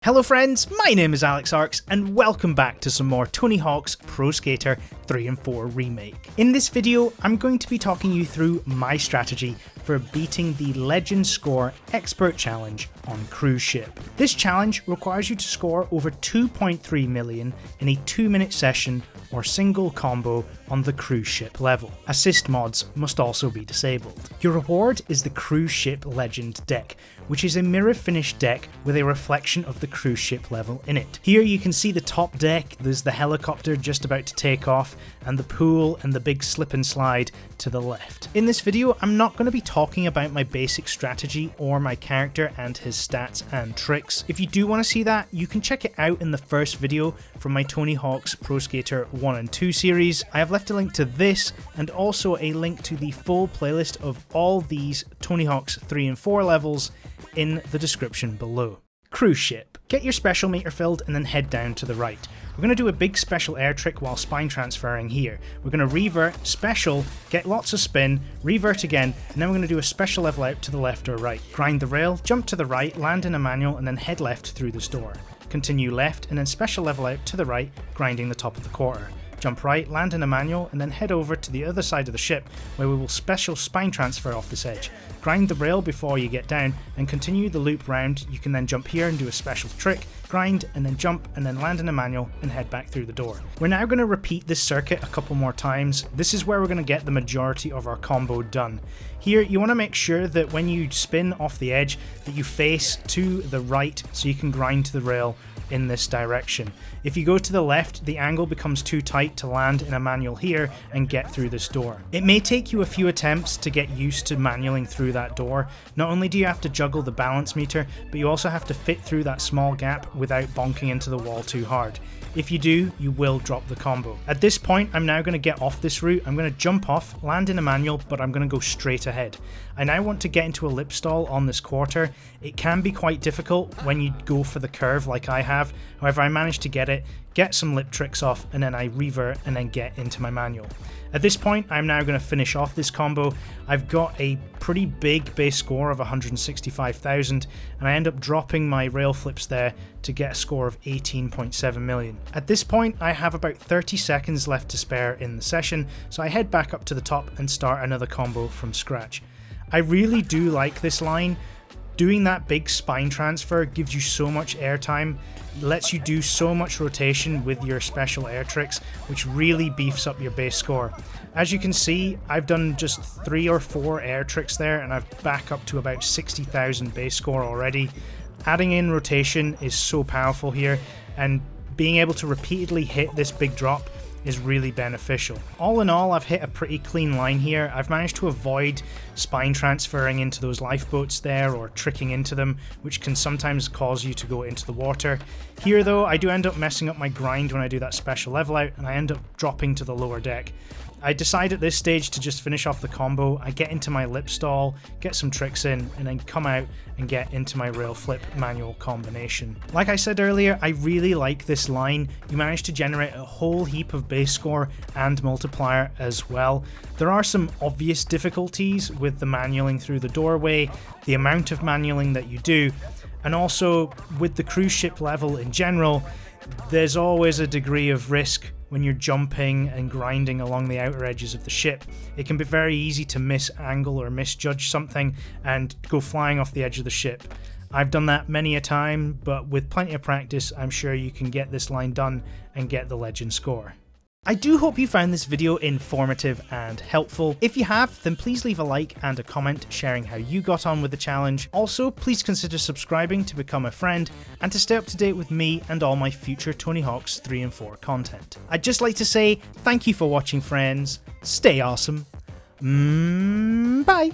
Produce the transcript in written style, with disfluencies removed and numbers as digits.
Hello friends, my name is AleXarcs and welcome back to some more Tony Hawk's Pro Skater 3 and 4 Remake. In this video, I'm going to be talking you through my strategy for beating the Legend Score Expert Challenge on Cruise Ship. This challenge requires you to score over 2.3 million in a 2-minute session or single combo on the cruise ship level. Assist mods must also be disabled. Your reward is the Cruise Ship Legend deck, which is a mirror finish deck with a reflection of the cruise ship level in it. Here you can see the top deck, there's the helicopter just about to take off, and the pool and the big slip and slide to the left. In this video, I'm not going to be talking about my basic strategy or my character and his stats and tricks. If you do want to see that, you can check it out in the first video from my Tony Hawk's Pro Skater 1 and 2 series. I have left a link to this and also a link to the full playlist of all these Tony Hawk's 3 and 4 levels in the description below. Cruise ship. Get your special meter filled and then head down to the right. We're going to do a big special air trick while spine transferring here. We're going to revert, special, get lots of spin, revert again, and then we're going to do a special level out to the left or right. Grind the rail, jump to the right, land in a manual, and then head left through this door. Continue left and then special level out to the right, grinding the top of the quarter. Jump right, land in a manual, and then head over to the other side of the ship where we will special spine transfer off this edge. Grind the rail before you get down and continue the loop round. You can then jump here and do a special trick, grind and then jump and then land in a manual and head back through the door. We're now going to repeat this circuit a couple more times. This is where we're going to get the majority of our combo done. Here you want to make sure that when you spin off the edge that you face to the right so you can grind to the rail in this direction. If you go to the left, the angle becomes too tight to land in a manual here and get through this door. It may take you a few attempts to get used to manualing through that door. Not only do you have to juggle the balance meter, but you also have to fit through that small gap without bonking into the wall too hard. If you do, you will drop the combo. At this point, I'm now going to get off this route. I'm going to jump off, land in a manual, but I'm going to go straight ahead. I now want to get into a lip stall on this quarter. It can be quite difficult when you go for the curve like I have. However, I managed to get it, get some lip tricks off, and then I revert and then get into my manual. At this point, I'm now going to finish off this combo. I've got a pretty big base score of 165,000, and I end up dropping my rail flips there to get a score of 18.7 million. At this point, I have about 30 seconds left to spare in the session, so I head back up to the top and start another combo from scratch. I really do like this line. Doing that big spine transfer gives you so much airtime, lets you do so much rotation with your special air tricks, which really beefs up your base score. As you can see, I've done just 3 or 4 air tricks there and I've back up to about 60,000 base score already. Adding in rotation is so powerful here, and being able to repeatedly hit this big drop is really beneficial. All in all, I've hit a pretty clean line here. I've managed to avoid spine transferring into those lifeboats there or tricking into them, which can sometimes cause you to go into the water. Here though, I do end up messing up my grind when I do that special level out and I end up dropping to the lower deck. I decide at this stage to just finish off the combo. I get into my lip stall, get some tricks in, and then come out and get into my rail flip manual combination. Like I said earlier, I really like this line. You manage to generate a whole heap of base score and multiplier as well. There are some obvious difficulties with the manualing through the doorway, the amount of manualing that you do, and also with the cruise ship level in general, there's always a degree of risk when you're jumping and grinding along the outer edges of the ship. It can be very easy to miss angle or misjudge something and go flying off the edge of the ship. I've done that many a time, but with plenty of practice, I'm sure you can get this line done and get the legend score. I do hope you found this video informative and helpful. If you have, then please leave a like and a comment sharing how you got on with the challenge. Also, please consider subscribing to become a friend and to stay up to date with me and all my future Tony Hawk's 3 and 4 content. I'd just like to say thank you for watching, friends. Stay awesome. Bye!